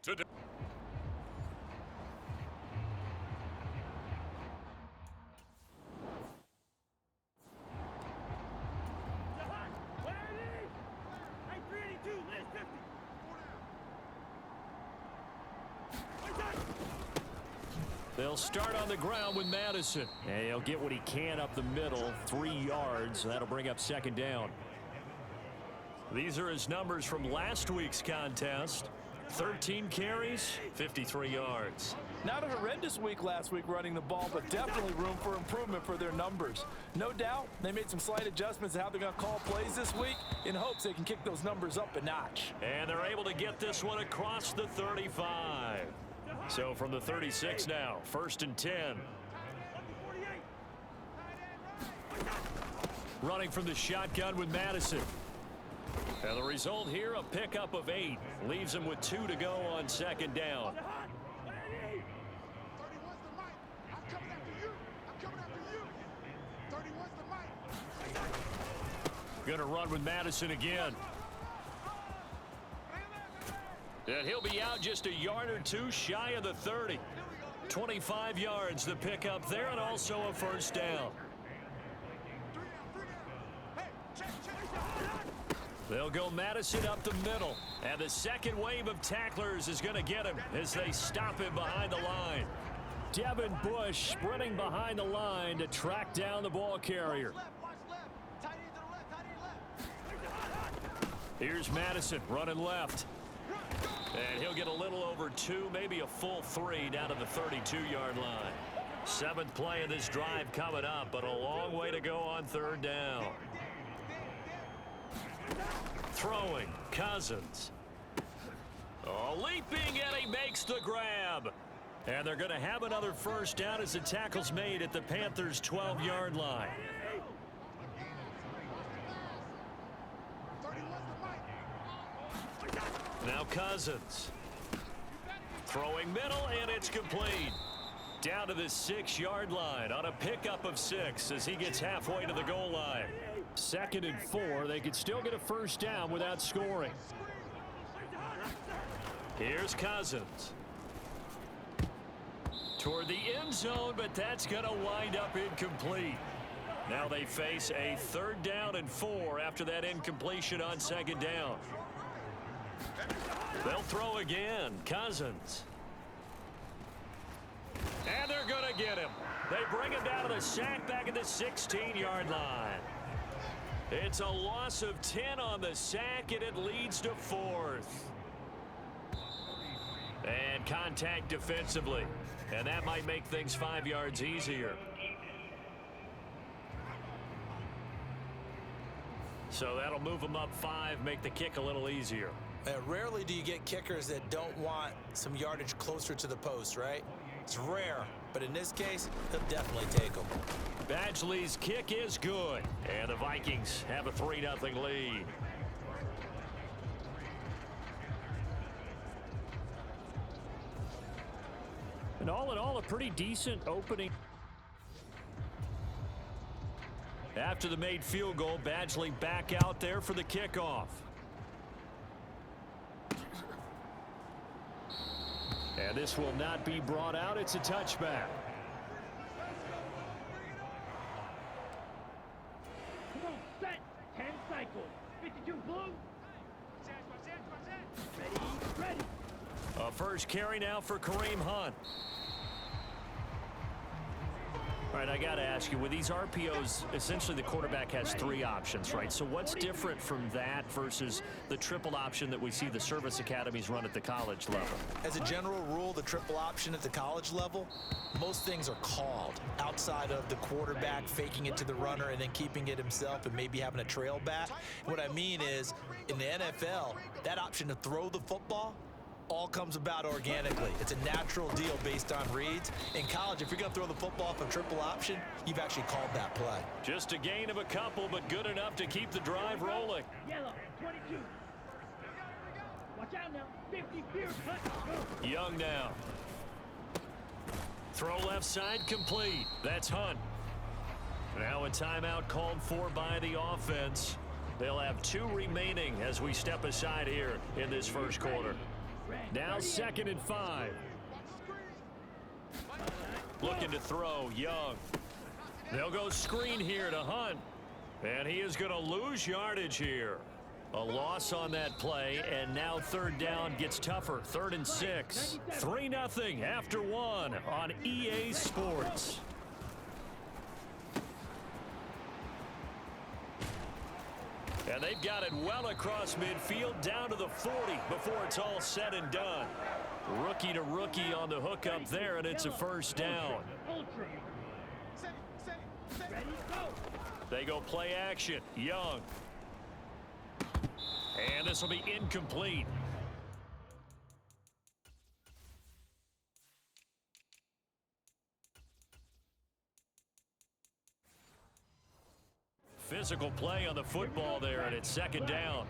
today. They'll start on the ground with Madison. And he'll get what he can up the middle, 3 yards. That'll bring up second down. These are his numbers from last week's contest. 13 carries, 53 yards. Not a horrendous week last week running the ball, but definitely room for improvement for their numbers. No doubt they made some slight adjustments to how they're going to call plays this week in hopes they can kick those numbers up a notch. And they're able to get this one across the 35. So from the 36 now, 1st and 10. Running from the shotgun with Madison. And the result here, a pickup of 8. Leaves him with 2 to go on second down. Gonna run with Madison again. And he'll be out just a yard or 2 shy of the 30. 25 yards the pickup there, and also a first down. They'll go Madison up the middle. And the second wave of tacklers is going to get him as they stop him behind the line. Devin Bush sprinting behind the line to track down the ball carrier. Here's Madison running left. And he'll get a little over 2, maybe a full 3 down to the 32-yard line. 7th play of this drive coming up, but a long way to go on 3rd down. Throwing, Cousins. Oh, leaping, and he makes the grab. And they're going to have another first down as the tackle's made at the Panthers' 12-yard line. Now Cousins. Throwing middle, and it's complete. Down to the 6-yard line on a pickup of 6 as he gets halfway to the goal line. 2nd and 4. They could still get a first down without scoring. Here's Cousins. Toward the end zone, but that's going to wind up incomplete. Now they face a 3rd down and 4 after that incompletion on 2nd down. They'll throw again. Cousins. And they're going to get him. They bring him down to the sack back at the 16-yard line. It's a loss of 10 on the sack, and it leads to 4th. And contact defensively. And that might make things 5 yards easier. So that'll move them up 5, make the kick a little easier. Rarely do you get kickers that don't want some yardage closer to the post, right? It's rare, but in this case, he'll definitely take them. Badgley's kick is good, and the Vikings have a 3-0 lead. And all in all, a pretty decent opening. After the made field goal, Badgley back out there for the kickoff. And this will not be brought out. It's a touchback. Come on, set. 10 cycles. 52 blue. Ready. A first carry now for Kareem Hunt. All right, I got to ask you, with these RPOs, essentially the quarterback has 3 options, right? So what's different from that versus the triple option that we see the service academies run at the college level? As a general rule, the triple option at the college level, most things are called outside of the quarterback faking it to the runner and then keeping it himself and maybe having a trail back. What I mean is, in the NFL, that option to throw the football all comes about organically. It's a natural deal based on reads. In college, if you're going to throw the football for triple option, you've actually called that play. Just a gain of a couple, but good enough to keep the drive rolling. Yellow, 22. Watch out now. 50, fierce, go. Young now. Throw left side complete. That's Hunt. Now a timeout called for by the offense. They'll have 2 remaining as we step aside here in this first quarter. Now 2nd and 5. Looking to throw, Young. They'll go screen here to Hunt. And he is going to lose yardage here. A loss on that play, and now 3rd down gets tougher. 3rd and 6. 3-0 after 1 on EA Sports. And they've got it well across midfield, down to the 40 before it's all said and done. Rookie to rookie on the hookup there, and it's a 1st down. They go play action. Young. And this will be incomplete. Physical play on the football there, and it's 2nd down.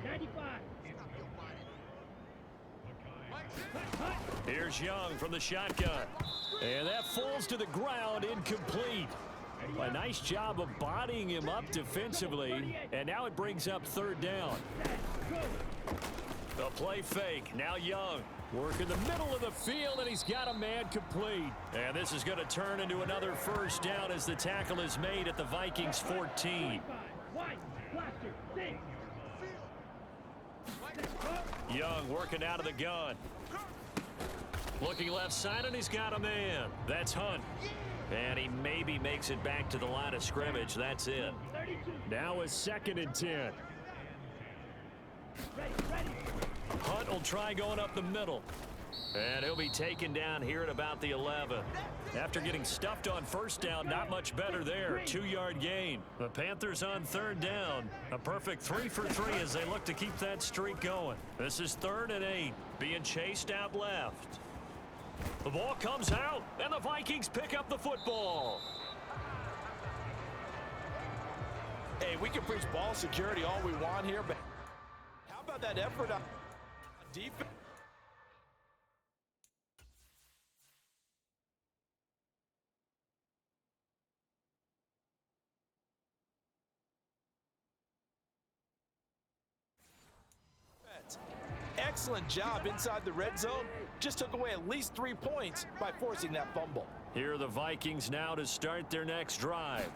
Here's Young from the shotgun. And that falls to the ground, incomplete. A nice job of bodying him up defensively, and now it brings up 3rd down. The play fake, now Young. Work in the middle of the field, and he's got a man complete. And this is going to turn into another 1st down as the tackle is made at the Vikings 14. Young working out of the gun. Looking left side, and he's got a man. That's Hunt. And he maybe makes it back to the line of scrimmage. That's it. Now is 2nd and 10. Hunt will try going up the middle. And he'll be taken down here at about the 11. After getting stuffed on 1st down, not much better there. 2-yard gain. The Panthers on 3rd down. A perfect 3 for 3 as they look to keep that streak going. This is 3rd and 8. Being chased out left. The ball comes out, and the Vikings pick up the football. Hey, we can preach ball security all we want here, but how about that effort on defense? Excellent job inside the red zone. Just took away at least 3 points by forcing that fumble. Here are the Vikings now to start their next drive.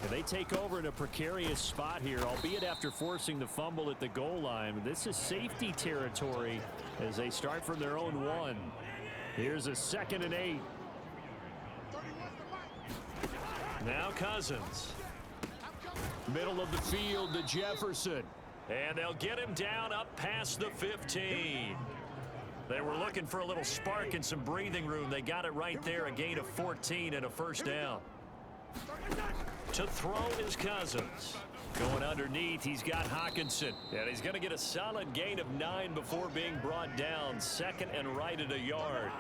And they take over in a precarious spot here, albeit after forcing the fumble at the goal line. This is safety territory as they start from their own 1. Here's a 2nd and 8. Now Cousins. Middle of the field to Jefferson. And they'll get him down up past the 15. They were looking for a little spark and some breathing room. They got it right there, a gain of 14 and a 1st down. To throw is Cousins. Going underneath, he's got Hawkinson. And he's going to get a solid gain of 9 before being brought down. 2nd and right at a yard.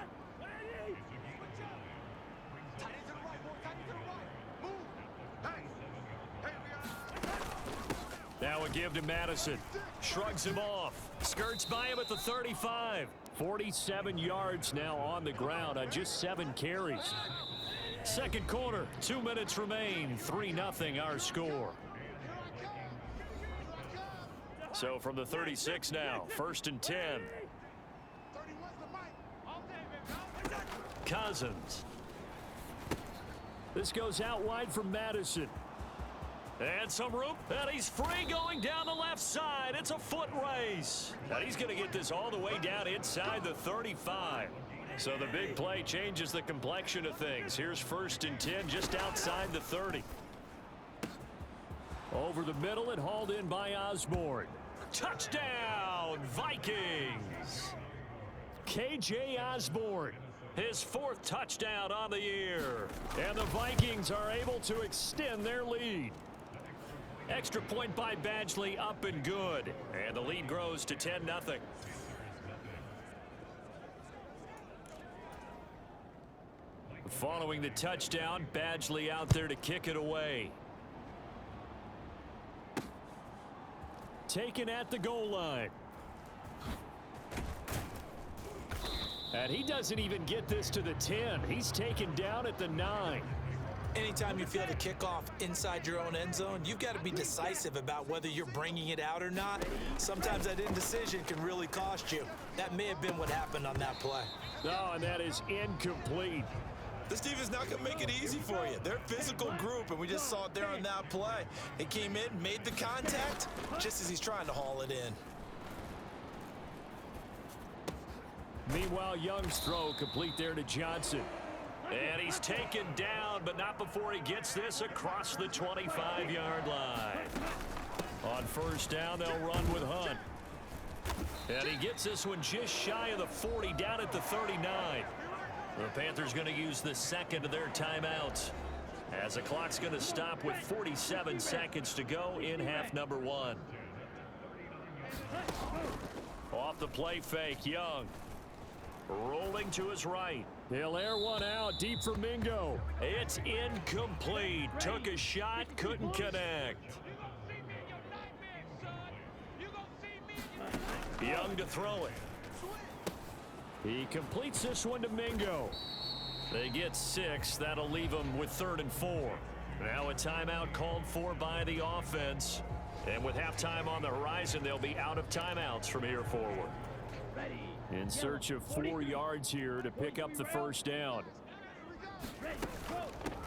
Now a give to Madison. Shrugs him off. Skirts by him at the 35. 47 yards now on the ground on just 7 carries. 2nd quarter, 2 minutes remain. 3-0 our score. So from the 36 now, 1st and 10. Cousins. This goes out wide for Madison. And some room, and he's free going down the left side. It's a foot race. And he's going to get this all the way down inside the 35. So the big play changes the complexion of things. Here's 1st and 10 just outside the 30. Over the middle and hauled in by Osborne. Touchdown, Vikings. KJ Osborne, his 4th touchdown on the year. And the Vikings are able to extend their lead. Extra point by Badgley, up and good. And the lead grows to 10-0. Following the touchdown, Badgley out there to kick it away. Taken at the goal line. And he doesn't even get this to the 10. He's taken down at the 9. Anytime you feel the kickoff inside your own end zone, you've got to be decisive about whether you're bringing it out or not. Sometimes that indecision can really cost you. That may have been what happened on that play. No, and that is incomplete. This defense not going to make it easy for you. They're a physical group, and we just saw it there on that play. He came in, made the contact, just as he's trying to haul it in. Meanwhile, Young's throw complete there to Johnson. And he's taken down, but not before he gets this across the 25-yard line. On first down, they'll run with Hunt. And he gets this one just shy of the 40, down at the 39. The Panthers going to use the second of their timeouts, as the clock's going to stop with 47 seconds to go in half number one. Off the play fake, Young. Rolling to his right. He'll air one out deep for Mingo. It's incomplete. Took a shot, couldn't connect. Young to throw it. He completes this one to Mingo. They get 6. That'll leave them with 3rd and 4. Now a timeout called for by the offense. And with halftime on the horizon, they'll be out of timeouts from here forward. In search of 4 yards here to pick up the first down.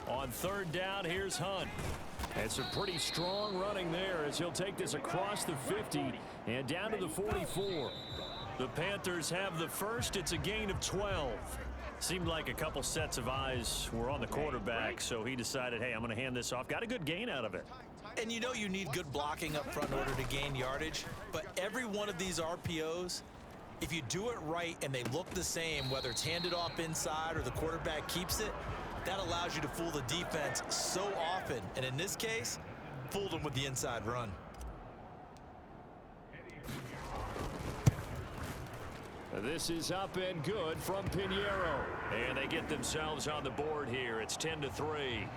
On 3rd down, here's Hunt. And some pretty strong running there as he'll take this across the 50 and down to the 44. The Panthers have the first. It's a gain of 12. Seemed like a couple sets of eyes were on the quarterback, so he decided, hey, I'm going to hand this off. Got a good gain out of it. And you know you need good blocking up front in order to gain yardage, but every one of these RPOs, if you do it right and they look the same, whether it's handed off inside or the quarterback keeps it, that allows you to fool the defense so often. And in this case, fooled them with the inside run. This is up and good from Pinheiro. And they get themselves on the board here. It's 10-3.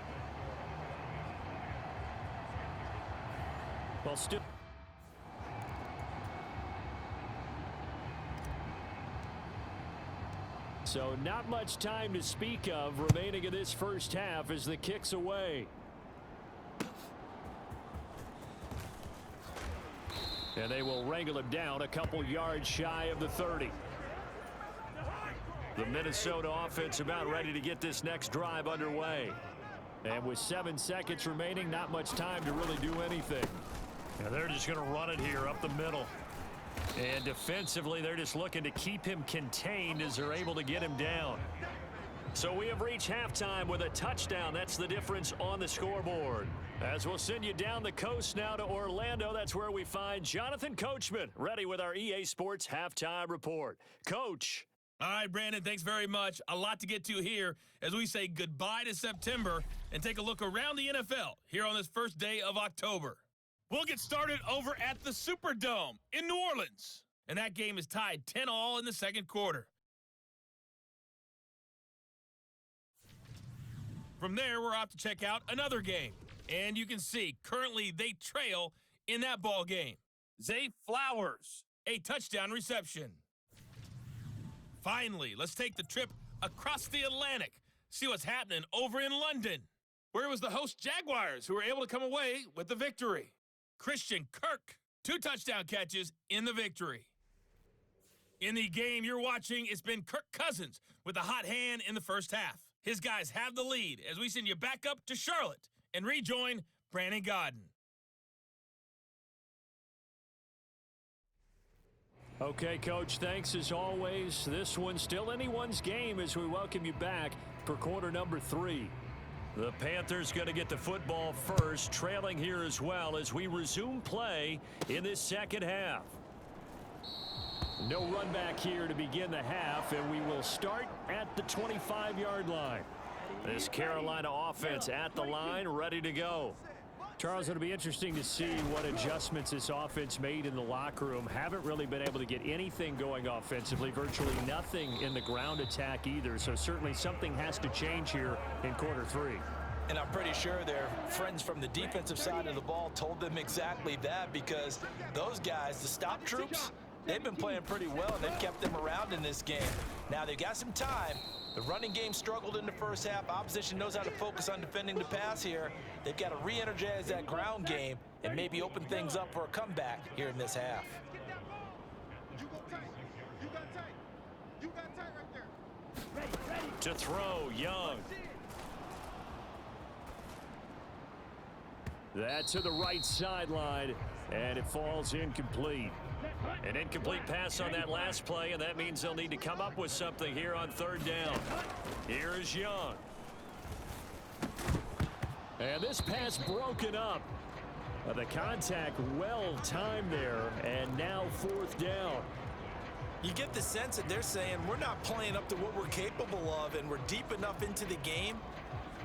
Well, still. So not much time to speak of remaining in this first half as the kick's away. And they will wrangle him down a couple yards shy of the 30. The Minnesota offense about ready to get this next drive underway. And with 7 seconds remaining, not much time to really do anything. And they're just going to run it here up the middle. And defensively, they're just looking to keep him contained as they're able to get him down. So we have reached halftime with a touchdown. That's the difference on the scoreboard. As we'll send you down the coast now to Orlando, that's where we find Jonathan Coachman, ready with our EA Sports Halftime Report. Coach. All right, Brandon, thanks very much. A lot to get to here as we say goodbye to September and take a look around the NFL here on this first day of October. We'll get started over at the Superdome in New Orleans. And that game is tied 10-all in the second quarter. From there, we're off to check out another game. And you can see, currently they trail in that ball game. Zay Flowers, a touchdown reception. Finally, let's take the trip across the Atlantic, see what's happening over in London, where it was the host Jaguars who were able to come away with the victory. Christian Kirk, 2 touchdown catches in the victory. In the game you're watching, it's been Kirk Cousins with a hot hand in the first half. His guys have the lead as we send you back up to Charlotte and rejoin Brandon Godden. Okay, Coach, thanks as always. This one's still anyone's game as we welcome you back for quarter number 3. The Panthers going to get the football first, trailing here as well as we resume play in this second half. No run back here to begin the half, and we will start at the 25-yard line. This Carolina offense at the line, ready to go. Charles, it'll be interesting to see what adjustments this offense made in the locker room. Haven't really been able to get anything going offensively, virtually nothing in the ground attack either. So certainly something has to change here in quarter 3. And I'm pretty sure their friends from the defensive side of the ball told them exactly that, because those guys, the stop troops, They've been playing pretty well, and they've kept them around in this game. Now, they've got some time. The running game struggled in the first half. Opposition knows how to focus on defending the pass here. They've got to re-energize that ground game and maybe open things up for a comeback here in this half. To throw, Young. That to the right sideline, and it falls incomplete. An incomplete pass on that last play, and that means they'll need to come up with something here on third down. Here is Young. And this pass broken up. The contact well timed there, and now fourth down. You get the sense that they're saying we're not playing up to what we're capable of, and we're deep enough into the game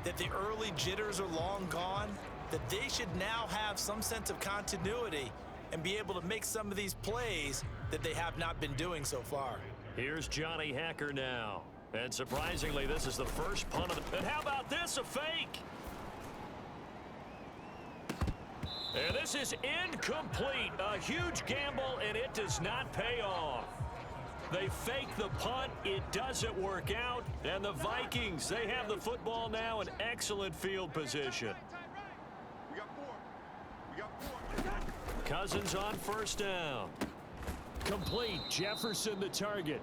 that the early jitters are long gone, that they should now have some sense of continuity and be able to make some of these plays that they have not been doing so far. Here's Johnny Hacker now. And surprisingly, this is the first punt of the... And how about this, a fake? And this is incomplete. A huge gamble, and it does not pay off. They fake the punt. It doesn't work out. And the Vikings, they have the football now in excellent field position. Cousins on first down. Complete. Jefferson the target.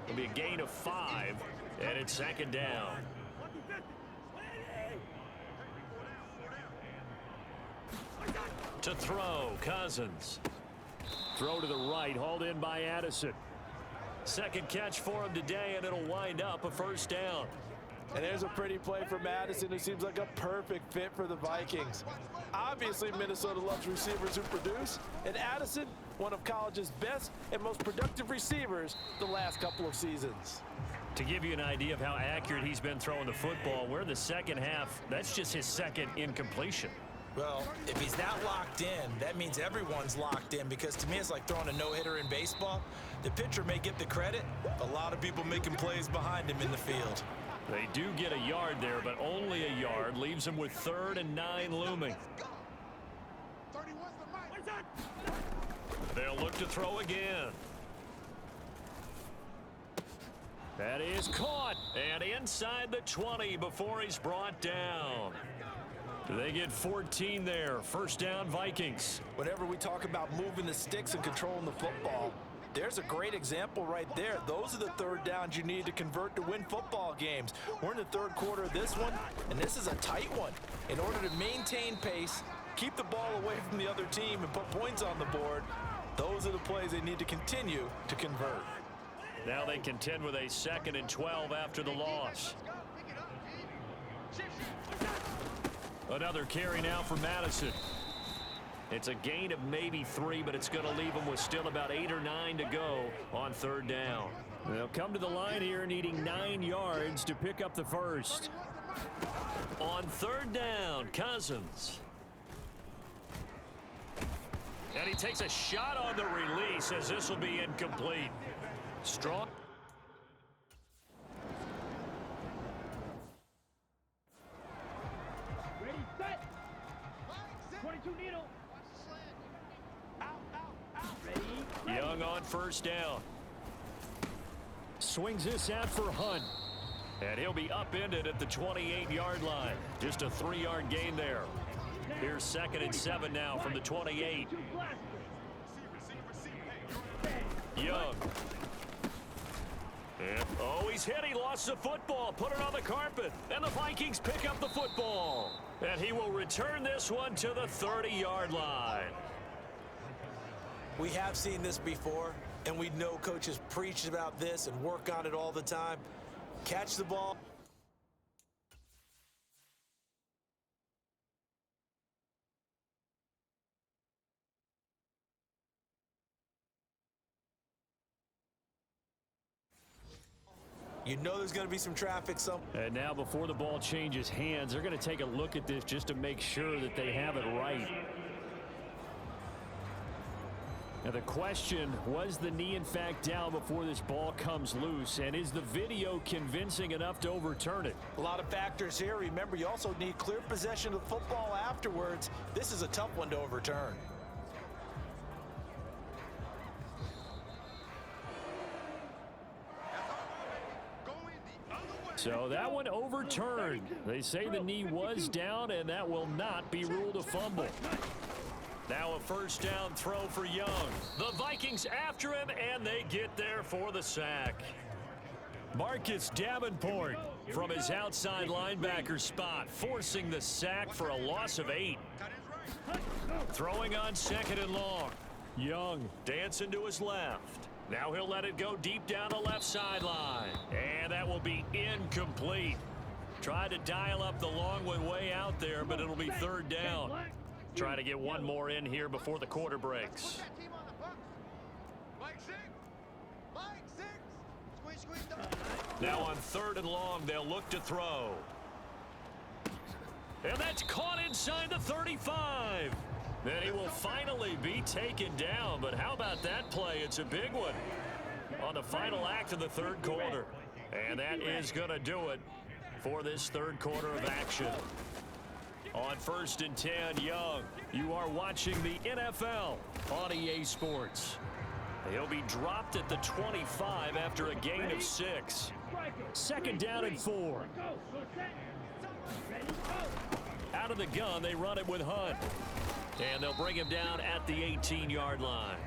It'll be a gain of 5, and it's second down. To throw, Cousins. Throw to the right, hauled in by Addison. Second catch for him today, and it'll wind up a first down. And there's a pretty play from Madison, who seems like a perfect fit for the Vikings. Obviously, Minnesota loves receivers who produce, and Addison, one of college's best and most productive receivers the last couple of seasons. To give you an idea of how accurate he's been throwing the football, we're in the second half. That's just his second incompletion. Well, if he's not locked in, that means everyone's locked in, because to me it's like throwing a no-hitter in baseball. The pitcher may get the credit, a lot of people making plays behind him in the field. They do get a yard there, but only a yard. Leaves them with 3rd and 9 looming. They'll look to throw again. That is caught, and inside the 20 before he's brought down. They get 14 there. First down, Vikings. Whenever we talk about moving the sticks and controlling the football, there's a great example right there. Those are the third downs you need to convert to win football games. We're in the third quarter of this one, and this is a tight one. In order to maintain pace, keep the ball away from the other team, and put points on the board, those are the plays they need to continue to convert. Now they contend with a 2nd and 12 after the loss. Another carry now for Madison. It's a gain of maybe 3, but it's going to leave them with still about 8 or 9 to go on third down. They'll come to the line here needing 9 yards to pick up the first. On third down, Cousins. And he takes a shot on the release, as this will be incomplete. Strong. Ready, set. 22 needle. Ready. Young on first down. Swings this out for Hunt. And he'll be upended at the 28-yard line. Just a 3-yard gain there. Here's 2nd and 7 now from the 28. Young. And, oh, he's hit. He lost the football. Put it on the carpet. And the Vikings pick up the football. And he will return this one to the 30-yard line. We have seen this before, and we know coaches preach about this and work on it all the time. Catch the ball. You know there's going to be some traffic somewhere. And now before the ball changes hands, they're going to take a look at this just to make sure that they have it right. Now the question, was the knee in fact down before this ball comes loose? And is the video convincing enough to overturn it? A lot of factors here. Remember, you also need clear possession of the football afterwards. This is a tough one to overturn. So that one overturned. They say the knee was down, and that will not be ruled a fumble. Now a first down throw for Young. The Vikings after him, and they get there for the sack. Marcus Davenport from his outside linebacker spot, forcing the sack for a loss of 8. Throwing on 2nd and long. Young dancing to his left. Now he'll let it go deep down the left sideline. And that will be incomplete. Tried to dial up the long one way out there, but it'll be 3rd down. Try to get one more in here before the quarter breaks. Now on 3rd and long, they'll look to throw. And that's caught inside the 35. Then he will finally be taken down. But how about that play? It's a big one on the final act of the 3rd quarter. And that is going to do it for this 3rd quarter of action. On 1st and 10, Young. You are watching the NFL on EA Sports. He'll be dropped at the 25 after a gain of 6. 2nd down and 4. Out of the gun, they run it with Hunt. And they'll bring him down at the 18-yard line.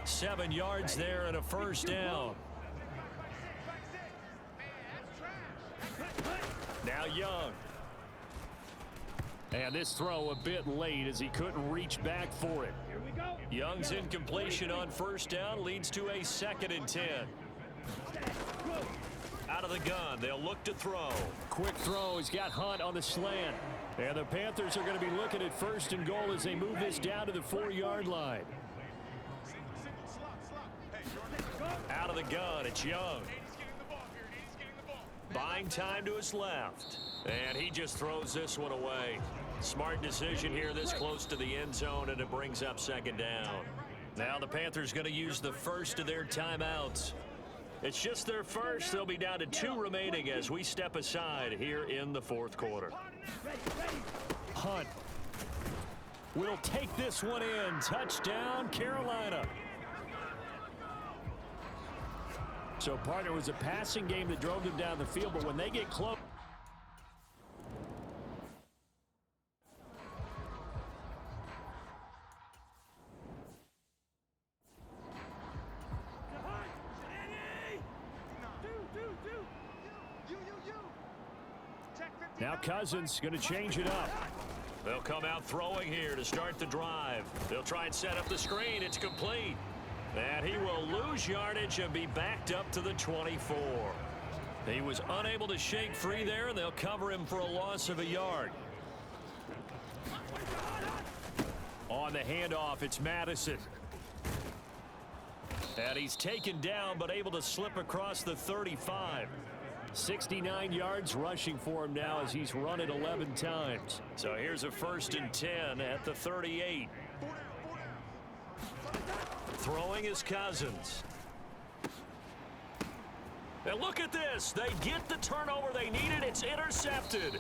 7 yards there and a first down. Now Young. And this throw a bit late as he couldn't reach back for it. Young's incompletion on first down leads to a 2nd and 10. Out of the gun, they'll look to throw. Quick throw, he's got Hunt on the slant. And the Panthers are going to be looking at 1st and goal as they move this down to the 4-yard line. Out of the gun, it's Young. Buying time to his left. And he just throws this one away. Smart decision here this close to the end zone, and it brings up 2nd down. Now the Panthers going to use the first of their timeouts. It's just their first. They'll be down to 2 remaining as we step aside here in the 4th quarter. Hunt will take this one in. Touchdown, Carolina. So, partner, it was a passing game that drove them down the field, but when they get close. Now Cousins going to change it up. They'll come out throwing here to start the drive. They'll try and set up the screen. It's complete. And he will lose yardage and be backed up to the 24. He was unable to shake free there, and they'll cover him for a loss of a yard. On the handoff, it's Madison. And he's taken down, but able to slip across the 35. 69 yards rushing for him now as he's run it 11 times. So here's a 1st and 10 at the 38. Throwing is Cousins. And look at this. They get the turnover they needed. It's intercepted.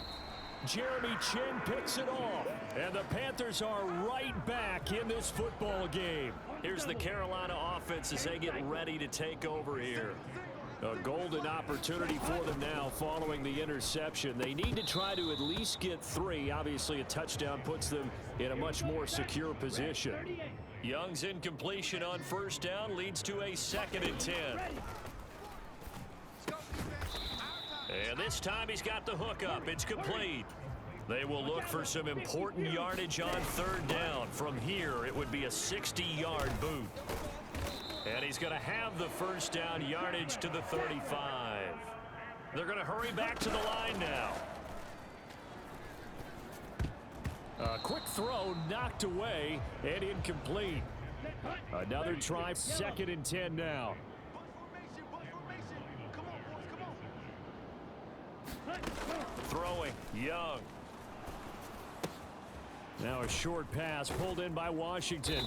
Jeremy Chin picks it off. And the Panthers are right back in this football game. Here's the Carolina offense as they get ready to take over here. A golden opportunity for them now following the interception. They need to try to at least get 3. Obviously, a touchdown puts them in a much more secure position. Young's incompletion on first down leads to a 2nd and 10. And this time he's got the hook up. It's complete. They will look for some important yardage on 3rd down. From here, it would be a 60-yard boot. And he's going to have the first down yardage to the 35. They're going to hurry back to the line now. A quick throw knocked away and incomplete. Another try, 2nd and 10 now. Throwing, Young. Now a short pass pulled in by Washington.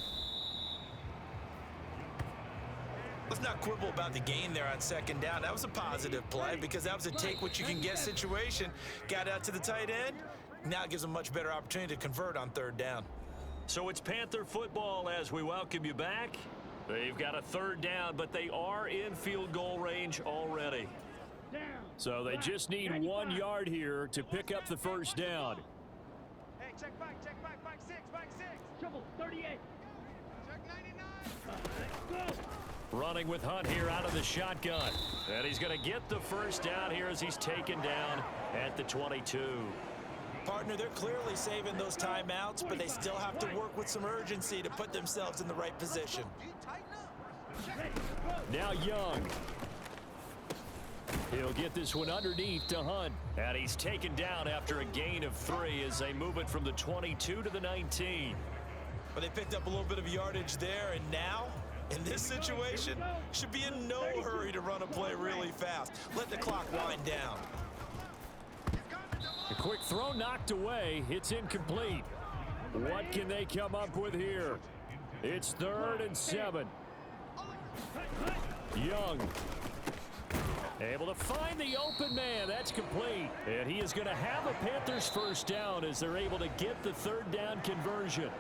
Let's not quibble about the gain there on 2nd down. That was a positive play because that was a take-what-you-can-get situation. Got out to the tight end. Now it gives them a much better opportunity to convert on 3rd down. So it's Panther football as we welcome you back. They've got a 3rd down, but they are in field goal range already. Down. So they just need 1 yard here to pick up the first down. Hey, check back, back six. Triple 38. Check 99. Go. Running with Hunt here out of the shotgun. And he's going to get the first down here as he's taken down at the 22. Partner, they're clearly saving those timeouts, but they still have to work with some urgency to put themselves in the right position. Now Young. He'll get this one underneath to Hunt. And he's taken down after a gain of 3 as they move it from the 22 to the 19. But they picked up a little bit of yardage there, and now, in this situation, should be in no hurry to run a play really fast. Let the clock wind down. A quick throw knocked away. It's incomplete. What can they come up with here? It's 3rd and 7. Young. Able to find the open man. That's complete. And he is going to have a Panthers first down as they're able to get the 3rd down conversion.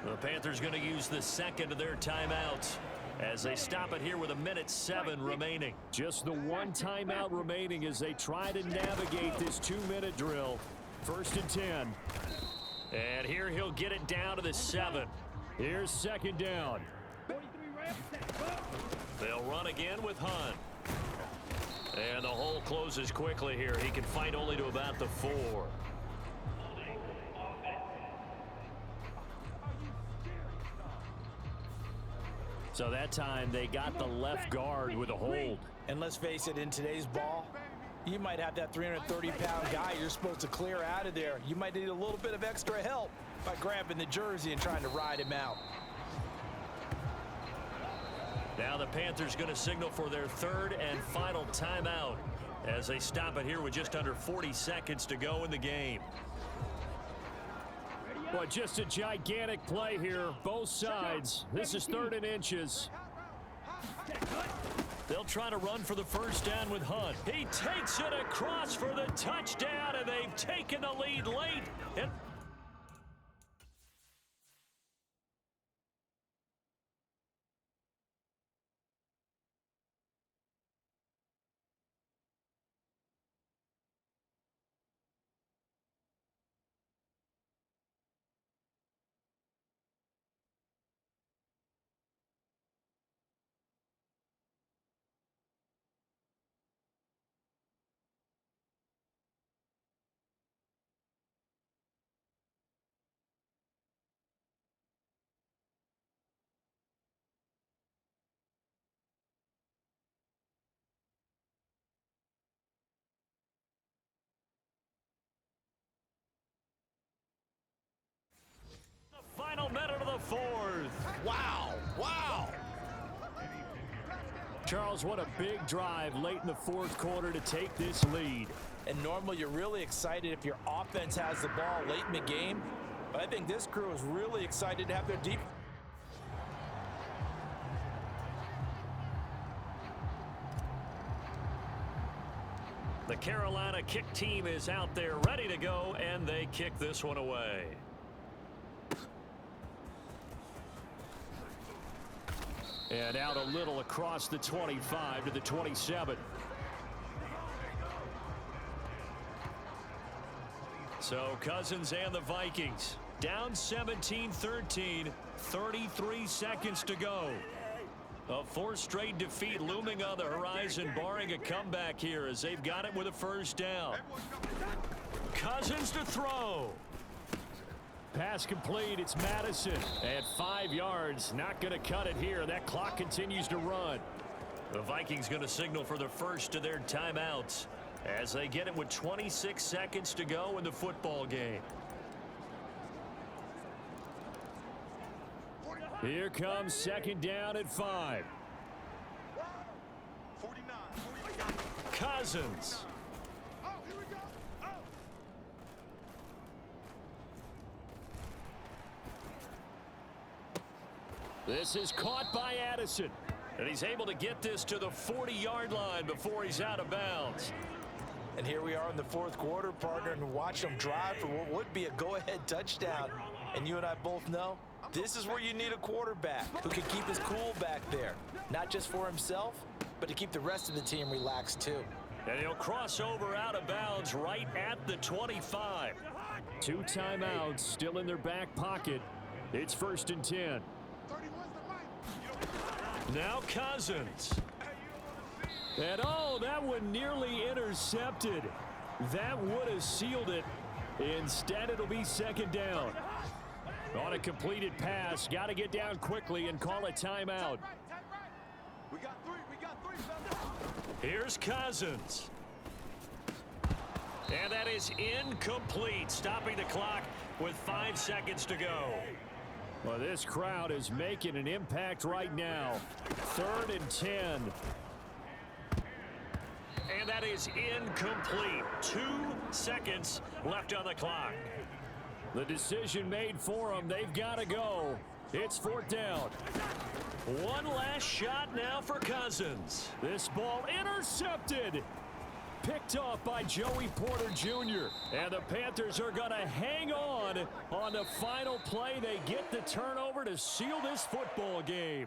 The Panthers going to use the second of their timeouts as they stop it here with 1:07 remaining. Just the 1 timeout remaining as they try to navigate this 2-minute drill. 1st and 10. And here he'll get it down to the 7. Here's 2nd down. They'll run again with Hunt. And the hole closes quickly here. He can fight only to about the 4. So that time they got the left guard with a hold. And let's face it, in today's ball, you might have that 330-pound guy you're supposed to clear out of there. You might need a little bit of extra help by grabbing the jersey and trying to ride him out. Now the Panthers going to signal for their 3rd and final timeout as they stop it here with just under 40 seconds to go in the game. Well, just a gigantic play here, both sides. This is 3rd and inches. They'll try to run for the first down with Hunt. He takes it across for the touchdown, and they've taken the lead late. And final minute of the 4th. Wow, wow. Charles, what a big drive late in the 4th quarter to take this lead. And normally you're really excited if your offense has the ball late in the game. But I think this crew is really excited to have their deep. The Carolina kick team is out there ready to go, and they kick this one away. And out a little across the 25 to the 27. So Cousins and the Vikings down 17-13, 33 seconds to go. A 4th straight defeat looming on the horizon, barring a comeback here as they've got it with a first down. Cousins to throw. Pass complete. It's Madison at 5 yards. Not going to cut it here. That clock continues to run. The Vikings going to signal for the first of their timeouts as they get it with 26 seconds to go in the football game. Here comes 2nd down at 5. Cousins. This is caught by Addison. And he's able to get this to the 40-yard line before he's out of bounds. And here we are in the 4th quarter, partner, and watch them drive for what would be a go-ahead touchdown. And you and I both know this is where you need a quarterback who can keep his cool back there. Not just for himself, but to keep the rest of the team relaxed too. And he'll cross over out of bounds right at the 25. 2 timeouts still in their back pocket. It's 1st and 10. Now Cousins. And oh, that one nearly intercepted. That would have sealed it. Instead, it'll be 2nd down. On a completed pass, got to get down quickly and call a timeout. We got three. Here's Cousins. And that is incomplete, stopping the clock with 5 seconds to go. Well, this crowd is making an impact right now. 3rd and 10. And that is incomplete. 2 seconds left on the clock. The decision made for them. They've got to go. It's 4th down. One last shot now for Cousins. This ball intercepted. Picked off by Joey Porter Jr. And the Panthers are going to hang on the final play. They get the turnover to seal this football game.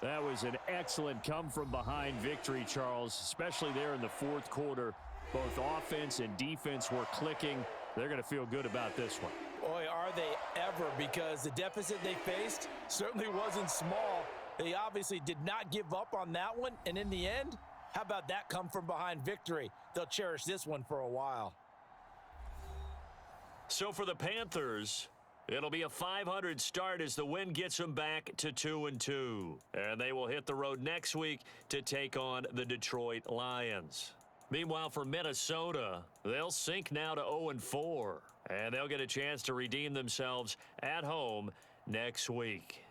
That was an excellent come-from-behind victory, Charles, especially there in the 4th quarter. Both offense and defense were clicking. They're going to feel good about this one. Boy, are they ever, because the deficit they faced certainly wasn't small. They obviously did not give up on that one, and in the end, how about that come-from-behind victory? They'll cherish this one for a while. So for the Panthers, it'll be a .500 start as the win gets them back to 2-2. And they will hit the road next week to take on the Detroit Lions. Meanwhile, for Minnesota, they'll sink now to 0-4. And they'll get a chance to redeem themselves at home next week.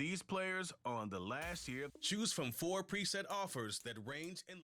These players are on the last year. Choose from 4 preset offers that range in